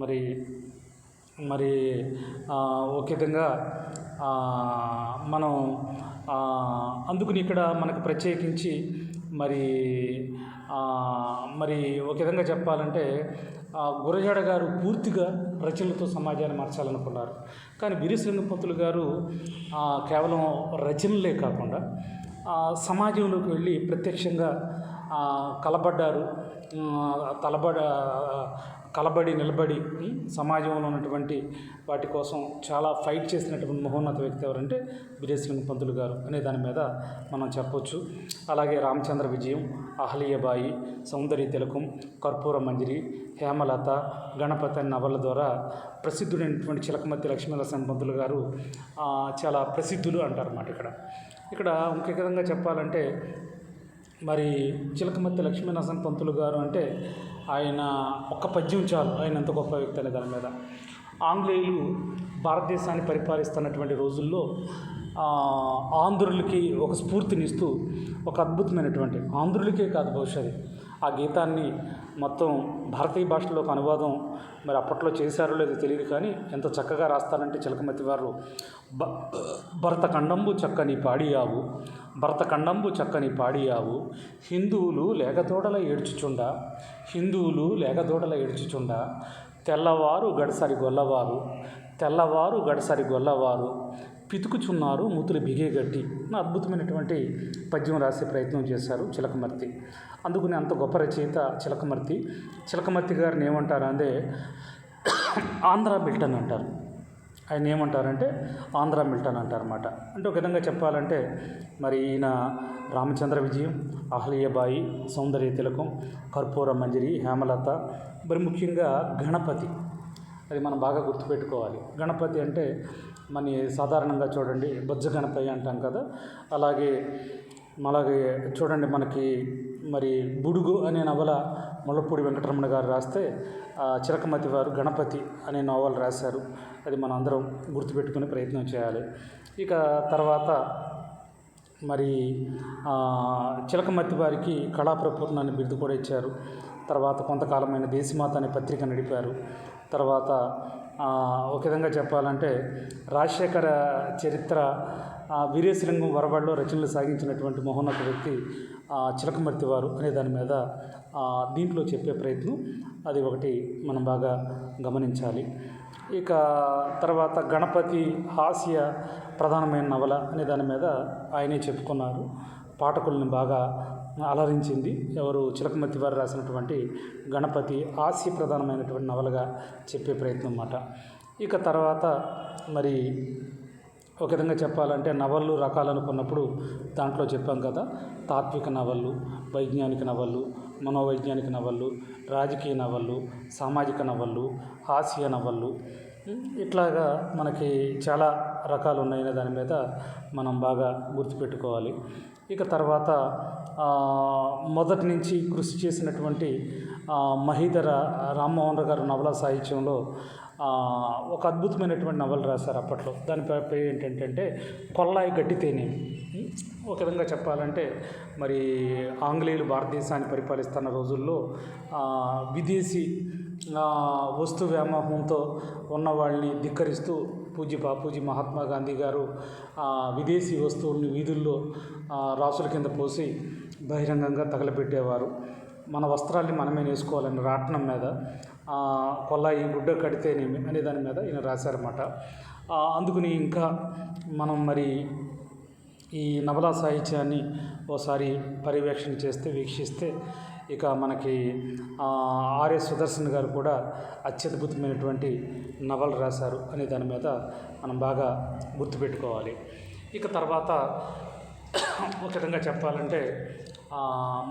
మరి ఒక విధంగా మనం అందుకని ఇక్కడ మనకు ప్రత్యేకించి మరి ఒక విధంగా చెప్పాలంటే గురజాడ గారు పూర్తిగా రచనలతో సమాజాన్ని మార్చాలనుకున్నారు. కానీ వీరేశలింగం పంతులు గారు కేవలం రచనలే కాకుండా సమాజంలోకి వెళ్ళి ప్రత్యక్షంగా కలబడ్డారు, కలబడి నిలబడి సమాజంలో ఉన్నటువంటి వాటి కోసం చాలా ఫైట్ చేసినటువంటి మహోన్నత వ్యక్తి ఎవరంటే వీరేశలింగం పంతులు గారు అనే దాని మీద మనం చెప్పొచ్చు. అలాగే రామచంద్ర విజయం, అహల్యబాయి, సౌందర్య తిలకం, కర్పూర మంజరి, హేమలత, గణపతి అనే నవల ద్వారా ప్రసిద్ధుడైనటువంటి చిలకమర్తి లక్ష్మీనరసింహ పంతులు గారు చాలా ప్రసిద్ధులు అంటారన్నమాట. ఇక్కడ ఇంకొక విధంగా చెప్పాలంటే మరి చిలకమర్తి లక్ష్మీనరసింహ పంతులు గారు అంటే ఆయన ఒక్క పద్యం చాలు ఆయన ఎంత గొప్ప వ్యక్తి అనే దాని మీద. ఆంగ్లేయులు భారతదేశాన్ని పరిపాలిస్తున్నటువంటి రోజుల్లో ఆంధ్రులకి ఒక స్ఫూర్తినిస్తూ ఒక అద్భుతమైనటువంటి, ఆంధ్రులకే కాదు బహుశా ఆ గీతాన్ని మొత్తం భారతీయ భాషలోకి అనువాదం మరి అప్పట్లో చేశారో లేదో తెలియదు, కానీ ఎంత చక్కగా రాస్తారంటే చిలకమర్తి వారు, భరతఖండంబు చక్కని పాడియావు, భరతఖండంబు చక్కని పాడియావు, హిందువులు లేకతోడల ఏడ్చుచుండా, హిందువులు లేకతోడల ఏడ్చుచుండా, తెల్లవారు గడసరి గొల్లవారు, తెల్లవారు గడసరి గొల్లవారు, పితుకుచున్నారు మూతులు బిగేగట్టి. అద్భుతమైనటువంటి పద్యం రాసే ప్రయత్నం చేశారు చిలకమర్తి. అందుకని అంత గొప్ప రచయిత చిలకమర్తి. చిలకమర్తి గారిని ఏమంటారు అంటే ఆంధ్ర మిల్టన్ అంటారు. ఆయన ఏమంటారంటే ఆంధ్ర మిల్టన్ అంటారన్నమాట. అంటే ఒక విధంగా చెప్పాలంటే మరి ఈయన రామచంద్ర విజయం, అహల్యబాయి, సౌందర్య తిలకం, కర్పూర మంజరి, హేమలత, మరి ముఖ్యంగా గణపతి, అది మనం బాగా గుర్తుపెట్టుకోవాలి. గణపతి అంటే మన సాధారణంగా చూడండి బొజ్జ గణపయ్య అంటాం కదా, అలాగే చూడండి మనకి మరి బుడుగు అనే నవల ముళ్ళపూడి వెంకటరమణ గారు రాస్తే చిలకమర్తి వారు గణపతి అనే నవల రాశారు. అది మనం అందరం గుర్తుపెట్టుకునే ప్రయత్నం చేయాలి. ఇక తర్వాత మరి చిలకమర్తి వారికి కళాప్రపూర్ణ అనే బిరుదు కూడా ఇచ్చారు. తర్వాత కొంతకాలమైన దేశమాత అనే పత్రిక నడిపారు. తర్వాత ఒక విధంగా చెప్పాలంటే రాజశేఖర చరిత్ర, వీరేశలింగం వరవడిలో రచనలు సాగించినటువంటి మహోన్నత వ్యక్తి చిలకమర్తి వారు అనే దాని మీద దీంట్లో చెప్పే ప్రయత్నం అది ఒకటి మనం బాగా గమనించాలి. ఇక తర్వాత గణపతి హాస్య ప్రధానమైన నవల అనే దాని మీద ఆయనే చెప్పుకున్నారు. పాఠకుల్ని బాగా అలరించింది ఎవరు, చిలకమర్తి వారు రాసినటువంటి గణపతి హాస్య ప్రధానమైనటువంటి నవలగా చెప్పే ప్రయత్నం అన్నమాట. ఇక తర్వాత మరి ఒక విధంగా చెప్పాలంటే నవళ్ళు రకాలు అనుకున్నప్పుడు దాంట్లో చెప్పాం కదా, తాత్విక నవళ్ళు, వైజ్ఞానిక నవళ్ళు, మనోవైజ్ఞానిక నవళ్ళు, రాజకీయ నవళ్ళు, సామాజిక నవళ్ళు, హాస్య నవళ్ళు, ఇట్లాగా మనకి చాలా రకాలు ఉన్నాయనే దాని మీద మనం బాగా గుర్తుపెట్టుకోవాలి. ఇక తర్వాత మొదటి నుంచి కృషి చేసినటువంటి మహీధర రామ్మోహన్ రావు గారు నవలా సాహిత్యంలో ఒక అద్భుతమైనటువంటి నవల రాశారు అప్పట్లో. దాని పేరు ఏంటంటే కొల్లాయి గట్టితేనే. ఒక విధంగా చెప్పాలంటే మరి ఆంగ్లేయులు భారతదేశాన్ని పరిపాలిస్తున్న రోజుల్లో విదేశీ వస్తు వ్యామోహంతో ఉన్న వాళ్ళని ధిక్కరిస్తూ బాపూజీ మహాత్మా గాంధీ గారు విదేశీ వస్తువుల్ని వీధుల్లో రాసుల కింద పోసి బహిరంగంగా తగలబెట్టేవారు. మన వస్త్రాల్ని మనమే నేసుకోవాలని రాట్నం మీద కొల్లాయి గుడ్డ కడితేనేమి అనే దాని మీద ఈయన రాశారన్నమాట. అందుకని ఇంకా మనం మరి ఈ నవలా సాహిత్యాన్ని ఓసారి పర్యవేక్షణ చేస్తే వీక్షిస్తే ఇక మనకి ఆర్ఎస్ సుదర్శన్ గారు కూడా అత్యద్భుతమైనటువంటి నవలు రాశారు అనే దాని మీద మనం బాగా గుర్తుపెట్టుకోవాలి. ఇక తర్వాత ఒక విధంగా చెప్పాలంటే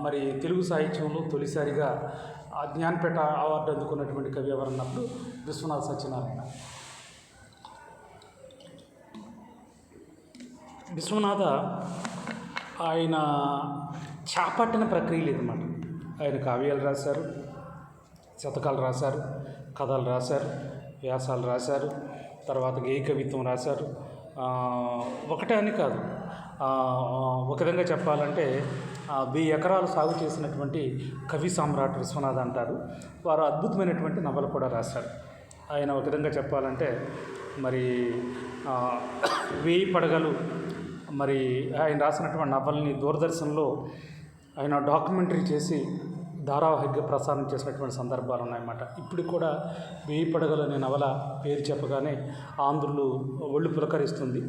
మరి తెలుగు సాహిత్యంలో తొలిసారిగా జ్ఞానపీఠ అవార్డు అందుకున్నటువంటి కవి ఎవరన్నప్పుడు విశ్వనాథ సత్యనారాయణ. విశ్వనాథ ఆయన చేపట్టిన ప్రక్రియ లేదన్నమాట. ఆయన కావ్యాలు రాశారు, శతకాలు రాశారు, కథలు రాశారు, వ్యాసాలు రాశారు, తర్వాత గేయ కవిత్వం రాశారు. ఒకటే అని కాదు, ఒక విధంగా చెప్పాలంటే 1000 ఎకరాలు సాగు చేసినటువంటి కవి సామ్రాట్ విశ్వనాథ్ అంటారు. వారు అద్భుతమైనటువంటి నవలు కూడా రాశారు. ఆయన ఒక విధంగా చెప్పాలంటే మరి 1000 పడగలు మరి ఆయన రాసినటువంటి నవల్ని దూరదర్శన్లో ఆయన డాక్యుమెంటరీ చేసి ధారావాహికగా ప్రసారం చేసినటువంటి సందర్భాలు ఉన్నాయన్నమాట. ఇప్పుడు కూడా 1000 పడగలు అనే నవల పేరు చెప్పగానే ఆంధ్రులు ఒళ్ళు పులకరిస్తుంది.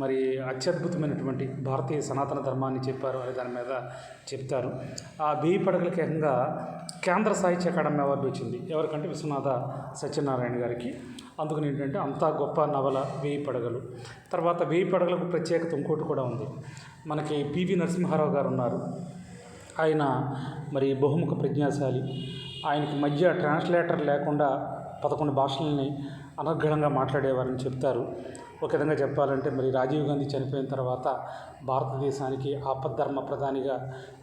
మరి అత్యద్భుతమైనటువంటి భారతీయ సనాతన ధర్మాన్ని చెప్పారు అనే దాని మీద చెప్తారు. ఆ 1000 పడగలకి ఏకంగా కేంద్ర సాహిత్య అకాడమీ అవార్డు వచ్చింది. ఎవరికంటే విశ్వనాథ సత్యనారాయణ గారికి. అందుకని ఏంటంటే అంత గొప్ప నవల 1000 పడగలు. తర్వాత 1000 పడగలకు ప్రత్యేకత ఇంకోటి కూడా ఉంది. మనకి పివి నరసింహారావు గారు ఉన్నారు. ఆయన మరి బహుముఖ ప్రజ్ఞాశాలి. ఆయనకి మధ్య ట్రాన్స్లేటర్ లేకుండా 11 భాషలని అనర్గళంగా మాట్లాడేవారని చెప్తారు. ఒక విధంగా చెప్పాలంటే మరి రాజీవ్ గాంధీ చనిపోయిన తర్వాత భారతదేశానికి ఆపద్ధర్మ ప్రధానిగా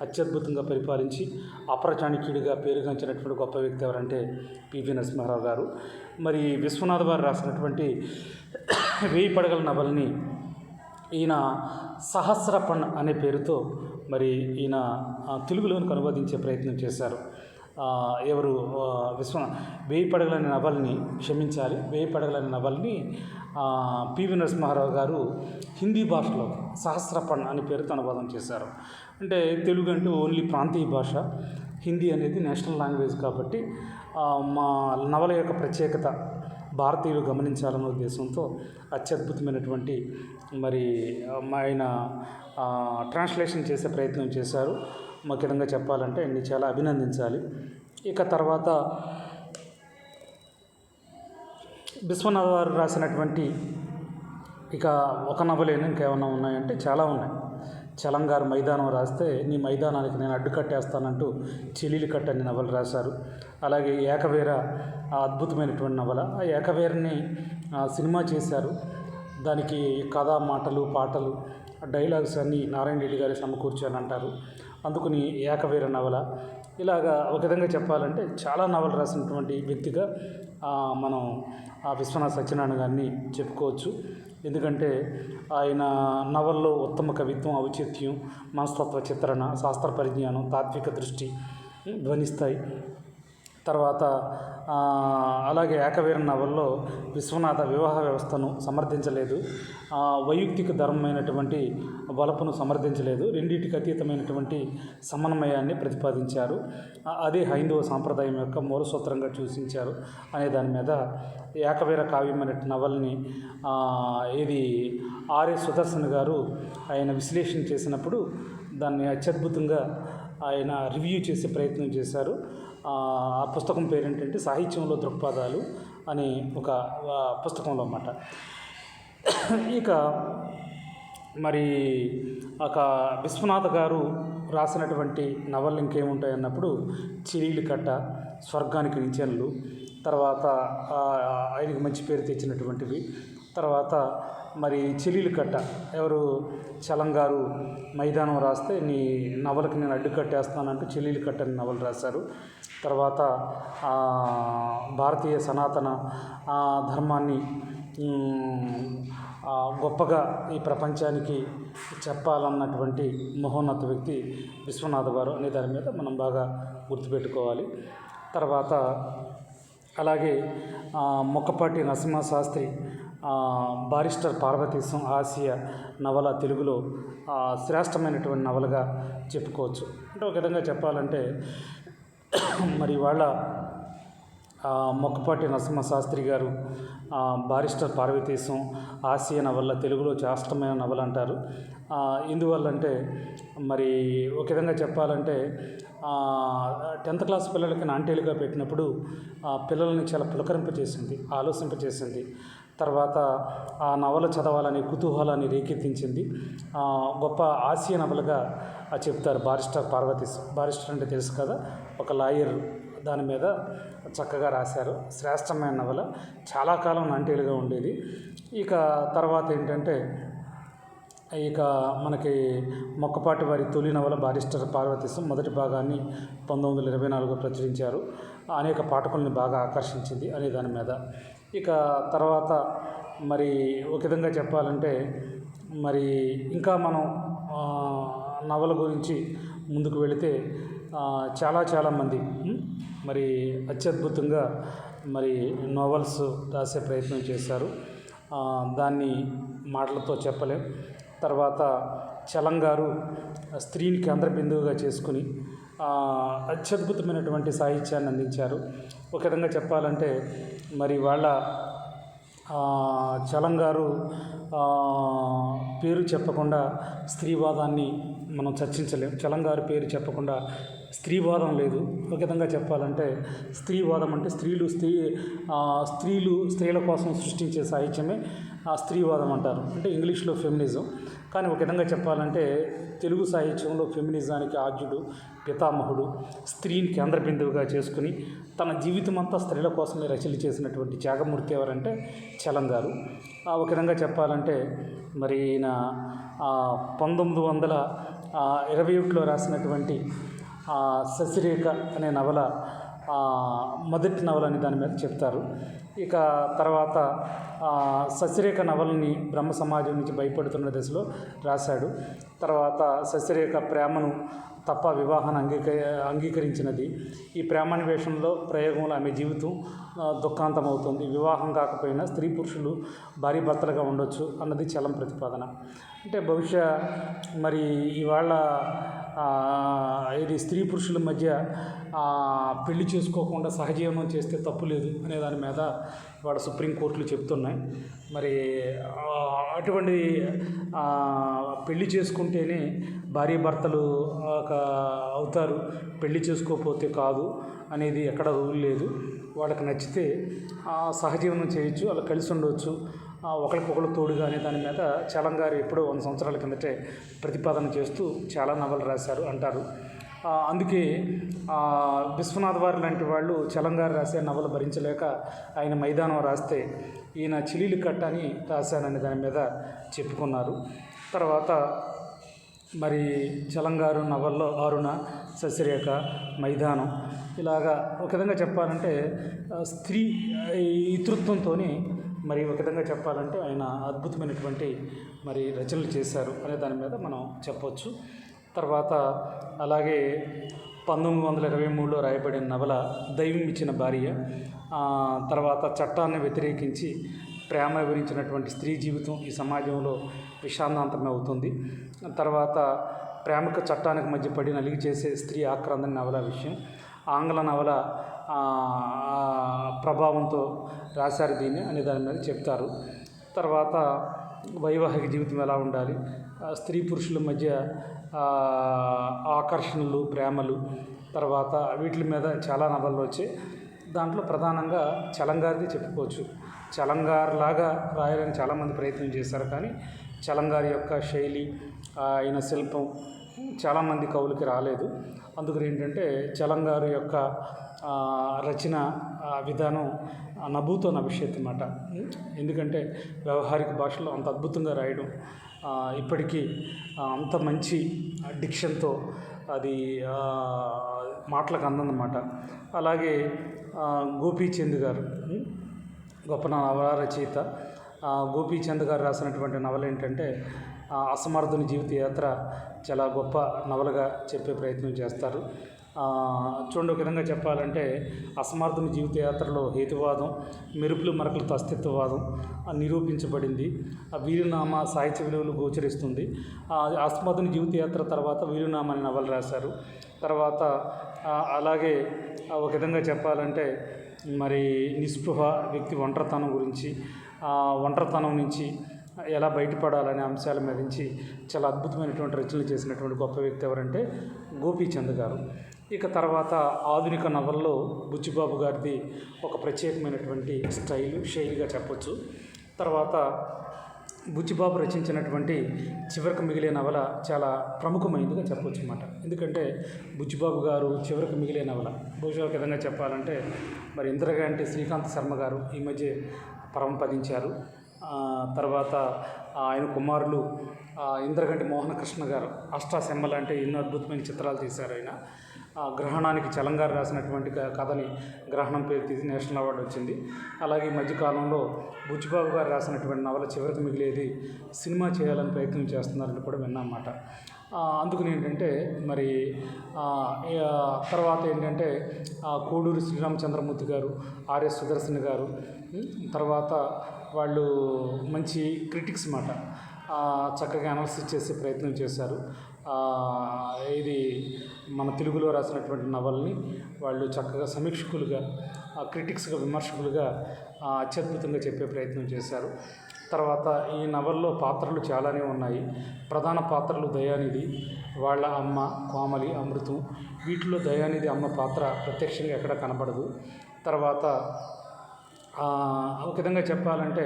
అత్యద్భుతంగా పరిపాలించి అప్రచాణిక్యుడిగా పేరుగాంచినటువంటి గొప్ప వ్యక్తి ఎవరంటే పివి నరసింహారావు గారు. మరి విశ్వనాథ్ వారు రాసినటువంటి 1000 పడగల నవలని ఈయన సహస్రపణ్ అనే పేరుతో మరి ఈయన తెలుగులోనికి అనువదించే ప్రయత్నం చేశారు. ఎవరు 1000 పడగల నవల్ని క్షమించాలి 1000 పడగల నవల్ని పివి నరసింహారావు గారు హిందీ భాషలో సహస్రపణ్ అనే పేరుతో అనువాదం చేశారు. అంటే తెలుగు అంటే ఓన్లీ ప్రాంతీయ భాష, హిందీ అనేది నేషనల్ లాంగ్వేజ్ కాబట్టి మా నవల యొక్క ప్రత్యేకత భారతీయులు గమనించాలన్న ఉద్దేశంతో అత్యద్భుతమైనటువంటి మరి ఆయన ట్రాన్స్లేషన్ చేసే ప్రయత్నం చేశారు. ముఖ్యంగా చెప్పాలంటే ఆయన్ని చాలా అభినందించాలి. ఇక తర్వాత విశ్వనాథ్ వారు రాసినటువంటి ఇక ఒక నవలేని ఇంకేమన్నా ఉన్నాయంటే చాలా ఉన్నాయి. చలంగారు మైదానం రాస్తే నీ మైదానానికి నేను అడ్డుకట్టేస్తానంటూ చెల్లెలి కట్ట అనే నవల రాశారు. అలాగే ఏకవీర అద్భుతమైనటువంటి నవల. ఆ ఏకవీరని సినిమా చేశారు. దానికి కథ, మాటలు, పాటలు, డైలాగ్స్ అన్నీ నారాయణ రెడ్డి గారి సమకూర్చారని అంటారు. అందుకని ఏకవీర నవల. ఇలాగా ఒక విధంగా చెప్పాలంటే చాలా నవలు రాసినటువంటి వ్యక్తిగా మనం విశ్వనాథ సత్యనారాయణ గారిని చెప్పుకోవచ్చు. ఎందుకంటే ఆయన నవల్లో ఉత్తమ కవిత్వం, ఔచిత్యం, మనస్తత్వ చిత్రణ, శాస్త్ర పరిజ్ఞానం, తాత్విక దృష్టి ధ్వనిస్తాయి. తర్వాత అలాగే ఏకవీర నవల్లో విశ్వనాథ వివాహ వ్యవస్థను సమర్థించలేదు, వైయక్తిక ధర్మమైనటువంటి వలపును సమర్థించలేదు, రెండింటికి అతీతమైనటువంటి సమన్వయాన్ని ప్రతిపాదించారు. అదే హైందవ సాంప్రదాయం యొక్క మూలసూత్రంగా సూచించారు అనే దాని మీద ఏకవీర కావ్యమైన నవల్ని ఇది ఆర్ఎస్ సుదర్శన్ గారు ఆయన విశ్లేషణ చేసినప్పుడు దాన్ని అత్యద్భుతంగా ఆయన రివ్యూ చేసే ప్రయత్నం చేశారు. ఆ పుస్తకం పేరేంటంటే సాహిత్యంలో దృక్పథాలు అనే ఒక పుస్తకంలో అన్నమాట. ఇక మరి ఒక విశ్వనాథ గారు రాసినటువంటి నవలు ఇంకేముంటాయి అన్నప్పుడు చెల్లెలి కట్ట, స్వర్గానికి నిచ్చెనలు, తర్వాత ఆయనకి మంచి పేరు తెచ్చినటువంటివి. తర్వాత మరి చెల్లెలి కట్ట ఎవరు చలంగారు మైదానం రాస్తే నీ నవలకి నేను అడ్డుకట్టేస్తానంటూ చెల్లెలి కట్ట అని నవలు రాశారు. తర్వాత భారతీయ సనాతన ధర్మాన్ని గొప్పగా ఈ ప్రపంచానికి చెప్పాలన్నటువంటి మహోన్నత వ్యక్తి విశ్వనాథ గారు అనే దాని మీద మనం బాగా గుర్తుపెట్టుకోవాలి. తర్వాత అలాగే మొక్కపాటి నరసింహశాస్త్రి బారిస్టర్ పార్వతీశం ఆసియా నవల తెలుగులో శ్రేష్టమైనటువంటి నవలగా చెప్పుకోవచ్చు. అంటే ఒక విధంగా చెప్పాలంటే మరి వాళ్ళ మొక్కపాటి నరసింహశాస్త్రి గారు బారిస్టర్ పార్వతీశం ఆసియా నవల తెలుగులో శ్రేష్టమైన నవల అంటారు. ఎందువల్లంటే మరి ఒక విధంగా చెప్పాలంటే 10th క్లాస్ పిల్లలకి నాంటీలుగా పెట్టినప్పుడు పిల్లల్ని చాలా పులకరింపచేసింది, ఆలోచింపచేసింది. తర్వాత ఆ నవల చదవాలని కుతూహలాన్ని రేకెత్తించింది. గొప్ప ఆసియా నవలగా చెప్తారు బారిస్టర్ పార్వతీశం. బారిస్టర్ అంటే తెలుసు కదా, ఒక లాయర్. దాని మీద చక్కగా రాశారు. శ్రేష్టమైన నవల, చాలా కాలం నాంటీలుగా ఉండేది. ఇక తర్వాత ఏంటంటే ఇక మనకి మొక్కపాటి వారి తొలి నవల బారిస్టర్ పార్వతీశం మొదటి భాగాన్ని 1924లో ప్రచురించారు. అనేక పాఠకుల్ని బాగా ఆకర్షించింది అనే దాని మీద. ఇక తర్వాత మరి ఒక విధంగా చెప్పాలంటే మరి ఇంకా మనం నవల గురించి ముందుకు వెళితే చాలామంది మరి అత్యద్భుతంగా మరి నోవెల్స్ రాసే ప్రయత్నం చేశారు. దాన్ని మాటలతో చెప్పలేం. తర్వాత చలంగారు స్త్రీని కేంద్ర బిందువుగా చేసుకుని అత్యద్భుతమైనటువంటి సాహిత్యాన్ని అందించారు. ఒక విధంగా చెప్పాలంటే మరి వాళ్ళ చలం గారు పేరు చెప్పకుండా స్త్రీవాదాన్ని మనం చర్చించలేం. చలం గారి పేరు చెప్పకుండా స్త్రీవాదం లేదు. ఒక విధంగా చెప్పాలంటే స్త్రీవాదం అంటే స్త్రీల కోసం సృష్టించే సాహిత్యమే స్త్రీవాదం అంటారు. అంటే ఇంగ్లీష్లో ఫెమినిజం. కానీ ఒక విధంగా చెప్పాలంటే తెలుగు సాహిత్యంలో ఫెమినిజానికి ఆద్యుడు, పితామహుడు, స్త్రీని కేంద్ర బిందువుగా చేసుకుని తన జీవితం అంతా స్త్రీల కోసమే రచనలు చేసినటువంటి త్యాగమూర్తి ఎవరంటే చలం గారు. ఒక విధంగా చెప్పాలంటే మరి ఈయన 1921లో రాసినటువంటి శశిరేఖ అనే నవల మొదటి నవల అని దాని మీద చెప్తారు. ఇక తర్వాత శశిరేఖ నవలని బ్రహ్మ సమాజం నుంచి భయపడుతున్న దశలో రాశాడు. తర్వాత శశిరేఖ ప్రేమను తప్ప వివాహాన్ని అంగీకరించినది. ఈ ప్రేమాన్వేషణలో ప్రయోగంలో ఆమె జీవితం దుఃఖాంతం అవుతుంది. వివాహం కాకపోయినా స్త్రీ పురుషులు భార్య భర్తలుగా ఉండొచ్చు అన్నది చలం ప్రతిపాదన. అంటే బహుశా మరి ఇవాళ ఇది స్త్రీ పురుషుల మధ్య పెళ్లి చేసుకోకుండా సహజీవనం చేస్తే తప్పు లేదు అనే దాని మీద ఇవాళ సుప్రీంకోర్టులు చెప్తున్నాయి. మరి అటువంటి పెళ్లి చేసుకుంటేనే భార్య భర్తలు అవుతారు, పెళ్లి చేసుకోకపోతే కాదు అనేది ఎక్కడ రూల్ లేదు. వాళ్ళకి నచ్చితే సహజీవనం చేయొచ్చు, అలా కలిసి ఉండవచ్చు, ఒకరికొకరు తోడుగా అనే దాని మీద చలం గారు ఎప్పుడో 100 సంవత్సరాల కిందటే ప్రతిపాదన చేస్తూ చాలా నవలు రాశారు అంటారు. అందుకే విశ్వనాథ్ వారి లాంటి వాళ్ళు చలం గారు రాసే నవలు భరించలేక ఆయన మైదానం రాస్తే ఈయన చిలీలు కట్ట అని రాశానని దాని మీద చెప్పుకున్నారు. తర్వాత మరి చలం గారు నవల్లో ఆరుణ, శశిరేఖ, మైదానం ఇలాగా ఒక విధంగా చెప్పాలంటే స్త్రీ ఇతృత్వంతో మరి ఒక విధంగా చెప్పాలంటే ఆయన అద్భుతమైనటువంటి మరి రచనలు చేశారు అనే దాని మీద మనం చెప్పవచ్చు. తర్వాత అలాగే 1923లో రాయబడిన నవల దైవం ఇచ్చిన భార్య. తర్వాత చట్టాన్ని వ్యతిరేకించి ప్రేమ వివరించినటువంటి స్త్రీ జీవితం ఈ సమాజంలో విషాదాంతమే అవుతుంది. తర్వాత ప్రేమకు చట్టానికి మధ్య పడి నలిగి చేసే స్త్రీ ఆక్రందన నవల విషయం. ఆంగ్ల నవల ప్రభావంతో రాశారు దీన్ని అనే దాని మీద చెప్తారు. తర్వాత వైవాహిక జీవితం ఎలా ఉండాలి, స్త్రీ పురుషుల మధ్య ఆకర్షణలు, ప్రేమలు, తర్వాత వీటి మీద చాలా నవళ్ళు వచ్చాయి. దాంట్లో ప్రధానంగా చలం గారిది చెప్పుకోవచ్చు. చలం గారిలాగా రాయాలని చాలామంది ప్రయత్నం చేశారు, కానీ చలం గారి యొక్క శైలి, ఆయన శిల్పం చాలామంది కవులకి రాలేదు. అందుకని ఏంటంటే చలం గారి యొక్క రచన విధానం నభూతో నభవిష్యత్ అన్నమాట. ఎందుకంటే వ్యవహారిక భాషలో అంత అద్భుతంగా రాయడం, ఇప్పటికీ అంత మంచి డిక్షన్తో అది మాటలకు అందదన్నమాట. అలాగే గోపీచంద్ గారు గొప్ప నవల రచయిత. గోపీచంద్ గారు రాసినటువంటి నవల ఏంటంటే అసమర్థుని జీవిత యాత్ర చాలా గొప్ప నవలగా చెప్పే ప్రయత్నం చేస్తారు. చూడండి, ఒక విధంగా చెప్పాలంటే అసమర్థుని జీవిత యాత్రలో హేతువాదం, మెరుపులు మరకలతో అస్తిత్వవాదం నిరూపించబడింది. వీలునామా సాహిత్య విలువలు గోచరిస్తుంది. అసమర్థుని జీవిత యాత్ర తర్వాత వీలునామా అనే నవల రాశారు. తర్వాత అలాగే ఒక విధంగా చెప్పాలంటే మరి నిస్పృహ వ్యక్తి ఒంటరితనం గురించి, ఒంటరితనం నుంచి ఎలా బయటపడాలనే అంశాల మీద నుంచి చాలా అద్భుతమైనటువంటి రచనలు చేసినటువంటి గొప్ప వ్యక్తి ఎవరంటే గోపీచంద్ గారు. ఇక తర్వాత ఆధునిక నవల్లో బుచ్చిబాబు గారిది ఒక ప్రత్యేకమైనటువంటి శైలిగా చెప్పొచ్చు. తర్వాత బుచ్చిబాబు రచించినటువంటి చివరికి మిగిలే నవల చాలా ప్రముఖమైనదిగా చెప్పొచ్చు అన్నమాట. ఎందుకంటే బుచ్చిబాబు గారు చివరికి మిగిలే నవల బహుశా ఒక విధంగా చెప్పాలంటే మరి ఇందిరాగాంటి శ్రీకాంత్ శర్మ గారు ఈ మధ్య పరమపదించారు. తర్వాత ఆయన కుమారులు ఇంద్రగంటి మోహనకృష్ణ గారు అష్టాసెమ్మ లాంటి ఎన్నో అద్భుతమైన చిత్రాలు తీశారు. ఆయన గ్రహణానికి చలం గారు రాసినటువంటి కథని గ్రహణం పేరు తీసి నేషనల్ అవార్డు వచ్చింది. అలాగే ఈ మధ్యకాలంలో బుచ్చిబాబు గారు రాసినటువంటి నవల చివరికి మిగిలేది సినిమా చేయాలని ప్రయత్నం చేస్తున్నారని కూడా విన్నమాట. అందుకని ఏంటంటే మరి తర్వాత ఏంటంటే కోడూరి శ్రీరామచంద్రమూర్తి గారు, ఆర్ఎస్ సుదర్శన్ గారు తర్వాత వాళ్ళు మంచి క్రిటిక్స్ మాట చక్కగా అనాలిసిస్ చేసే ప్రయత్నం చేశారు. ఇది మన తెలుగులో రాసినటువంటి నవల్ని వాళ్ళు చక్కగా సమీక్షకులుగా, క్రిటిక్స్గా, విమర్శకులుగా అత్యద్భుతంగా చెప్పే ప్రయత్నం చేశారు. తర్వాత ఈ నవల్లో పాత్రలు చాలానే ఉన్నాయి. ప్రధాన పాత్రలు దయానిధి, వాళ్ళ అమ్మ కోమలి, అమృతం. వీటిలో దయానిధి అమ్మ పాత్ర ప్రత్యక్షంగా ఎక్కడ కనబడదు. తర్వాత ఒక విధంగా చెప్పాలంటే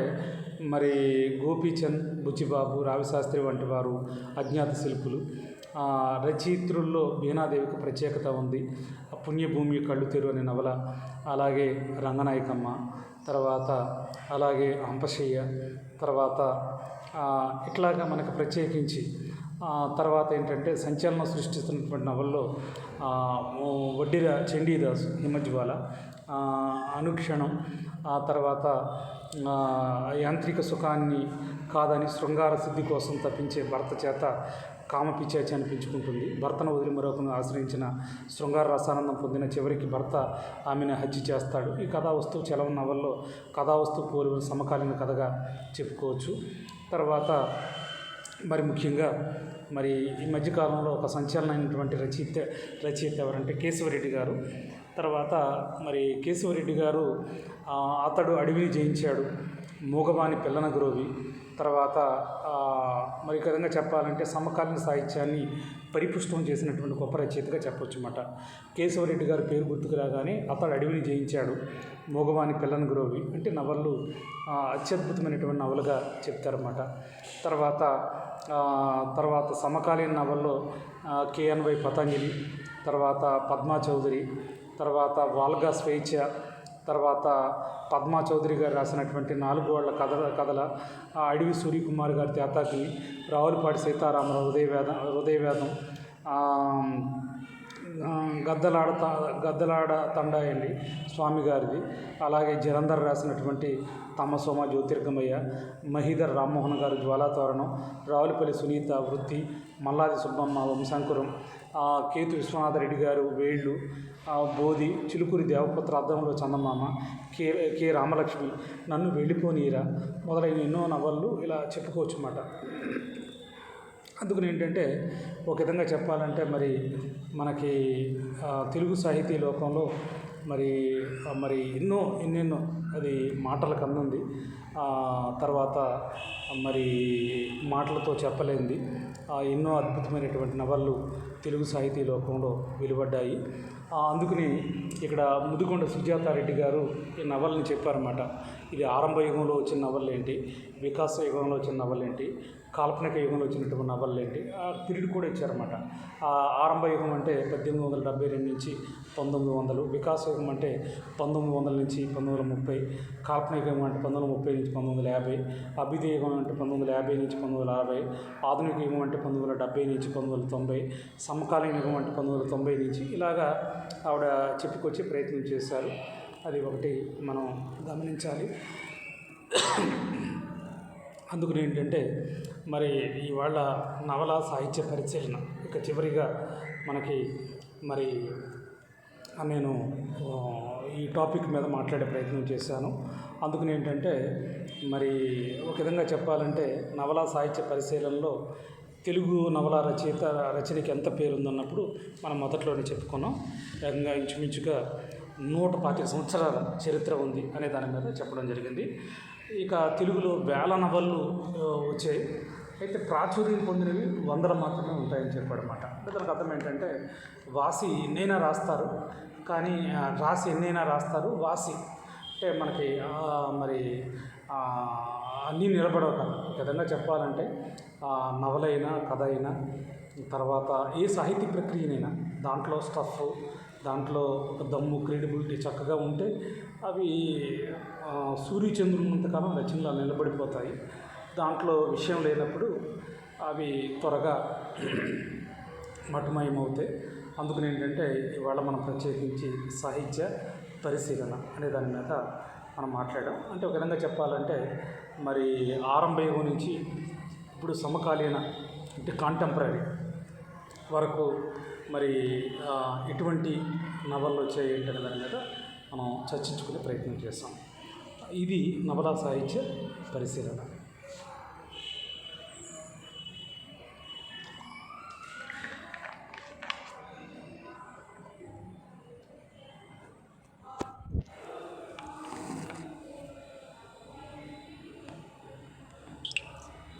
మరి గోపీచంద్, బుచ్చిబాబు, రావిశాస్త్రి వంటి వారు అజ్ఞాత శిల్పులు. రచయిత్రుల్లో బీనాదేవికి ప్రత్యేకత ఉంది. పుణ్యభూమి, కళ్ళు తెరు అనే నవల, అలాగే రంగనాయకమ్మ, తర్వాత అలాగే అంపశయ్య, తర్వాత ఇట్లాగా మనకు ప్రత్యేకించి తర్వాత ఏంటంటే సంచలనం సృష్టిస్తున్నటువంటి నవల్లో వడ్డిర చండీదాసు, హిమజ్వాల, అనుక్షణం, తర్వాత యాంత్రిక సుఖాన్ని కాదని శృంగార సిద్ధి కోసం తప్పించే భర్త చేత కామపిచాచి అనిపించుకుంటుంది. భర్తను వదిలి మరొకను ఆశ్రయించిన శృంగార రసానందం పొందిన చివరికి భర్త ఆమెను హత్య చేస్తాడు. ఈ కథా వస్తువు చలవ నవల్లో కథా వస్తువు పోలిన సమకాలీన కథగా చెప్పుకోవచ్చు. తర్వాత మరి ముఖ్యంగా మరి ఈ మధ్యకాలంలో ఒక సంచలనమైనటువంటి రచయిత ఎవరంటే కేశవరెడ్డి గారు. తర్వాత మరి కేశవరెడ్డి గారు అతడు అడవిని జయించాడు, మూగవాని పిల్లన గురోవి, తర్వాత మరి ఈ విధంగా చెప్పాలంటే సమకాలీన సాహిత్యాన్ని పరిపుష్టం చేసినటువంటి గొప్ప రచయితగా చెప్పొచ్చు అన్నమాట. కేశవరెడ్డి గారి పేరు గుర్తుకు రాగానే అతడు అడవిని జయించాడు, మూగవాని పిల్లన గురోవి అంటే నవళ్ళు అత్యద్భుతమైనటువంటి నవలుగా చెప్తారన్నమాట. తర్వాత సమకాలీన నవల్లో KNY పతంజలి, తర్వాత పద్మా చౌదరి, తర్వాత వాల్గా స్వేచ్ఛ, తర్వాత పద్మా చౌదరి గారు రాసినటువంటి 4 గోళ్ల కథల, అడవి సూర్యకుమార్ గారి తేతాగ్ని, రావులపాటి సీతారామరావు హృదయవేదం, గద్దలాడ తండాయండి స్వామి గారిది, అలాగే జలంధర్ రాసినటువంటి తమసోమ జ్యోతిర్గమయ్య, మహీధర్ రామ్మోహన్ గారు జ్వాలాతోరణం, రావులపల్లి సునీత వృత్తి, మల్లాది సుబ్బమ్మ వంశాంకురం, కేతు విశ్వనాథరెడ్డి గారు వేళ్ళు, బోధి, చిలుకూరి దేవపుత్ర అద్దంలో చందమామ, కె రామలక్ష్మి, నన్ను వెళ్ళిపోనీరా మొదలైన ఎన్నో నవళ్ళు ఇలా చెప్పుకోవచ్చు అన్నమాట. అందుకని ఏంటంటే ఒక విధంగా చెప్పాలంటే మరి మనకి తెలుగు సాహితీ లోకంలో మరి ఎన్నెన్నో అది మాటలకు అందింది. తర్వాత మరి మాటలతో చెప్పలేనిది ఎన్నో అద్భుతమైనటువంటి నవళ్ళు తెలుగు సాహితీ లోకంలో వెలువడ్డాయి. అందుకని ఇక్కడ ముదిగొండ సుజాతారెడ్డి గారు ఈ నవల్ని చెప్పారన్నమాట. ఇది ఆరంభ యుగంలో వచ్చిన నవళ్ళు ఏంటి, వికాస యుగంలో వచ్చిన నవళ్ళు ఏంటి, కాల్పనిక యుగంలో వచ్చినటువంటి నవళ్ళు ఏంటి, ఆ పీరియడ్ కూడా ఇచ్చారన్నమాట. ఆరంభ యుగం అంటే 1872 నుంచి 1900, వికాస యుగం అంటే 1900 నుంచి 1930, కాల్పనిక యుగం అంటే 1930 నుంచి 1950, అభిధేయ యుగం అంటే 1950 నుంచి 1960, ఆధునిక యుగం అంటే 1970 నుంచి 1990, సమకాలీన యుగం అంటే 1990 నుంచి ఇలాగా ఆవిడ చెప్పుకొచ్చే ప్రయత్నం చేశారు. అది ఒకటి మనం గమనించాలి. అందుకని ఏంటంటే మరి ఇవాళ నవల సాహిత్య పరిశీలన ఇక చివరిగా మనకి మరి నేను ఈ టాపిక్ మీద మాట్లాడే ప్రయత్నం చేశాను. అందుకని ఏంటంటే మరి ఒక విధంగా చెప్పాలంటే నవల సాహిత్య పరిశీలనలో తెలుగు నవల రచనకి ఎంత పేరుందన్నప్పుడు మనం మొదట్లోనే చెప్పుకున్నాం. ఏకంగా ఇంచుమించుగా 125 సంవత్సరాల చరిత్ర ఉంది అనే దాని మీద చెప్పడం జరిగింది. ఇక తెలుగులో వేల నవళ్ళు వచ్చాయి. అయితే ప్రాచుర్యం పొందినవి 100 మాత్రమే ఉంటాయని చెప్పాడన్నమాట. అంటే దానికి అర్థం ఏంటంటే వాసి ఎన్నైనా రాస్తారు, కానీ రాసి ఎన్నైనా రాస్తారు, వాసి అంటే మనకి మరి అన్నీ నిలబడవు కదా. ఒక విధంగా చెప్పాలంటే నవలైనా కథ అయినా తర్వాత ఏ సాహిత్య ప్రక్రియనైనా దాంట్లో స్టఫ్, దాంట్లో ఒక దమ్ము, క్రెడిబిలిటీ చక్కగా ఉంటే అవి సూర్యచంద్రునంతకాలం రచనలు నిలబడిపోతాయి. దాంట్లో విషయం లేనప్పుడు అవి త్వరగా మటుమాయమవుతాయి. అందుకని ఏంటంటే ఇవాళ మనం ప్రత్యేకించి సాహిత్య పరిశీలన అనే దాని మీద మనం మాట్లాడాం. అంటే ఒక విధంగా చెప్పాలంటే మరి ఆరంభ యుగం నుంచి ఇప్పుడు సమకాలీన అంటే కాంటెంపరీ వరకు మరి ఎటువంటి నవళ్ళు వచ్చాయి ఏంటనే దాని మీద మనం చర్చించుకునే ప్రయత్నం చేస్తాం. ఇది నవలా సాహిత్య పరిశీలన.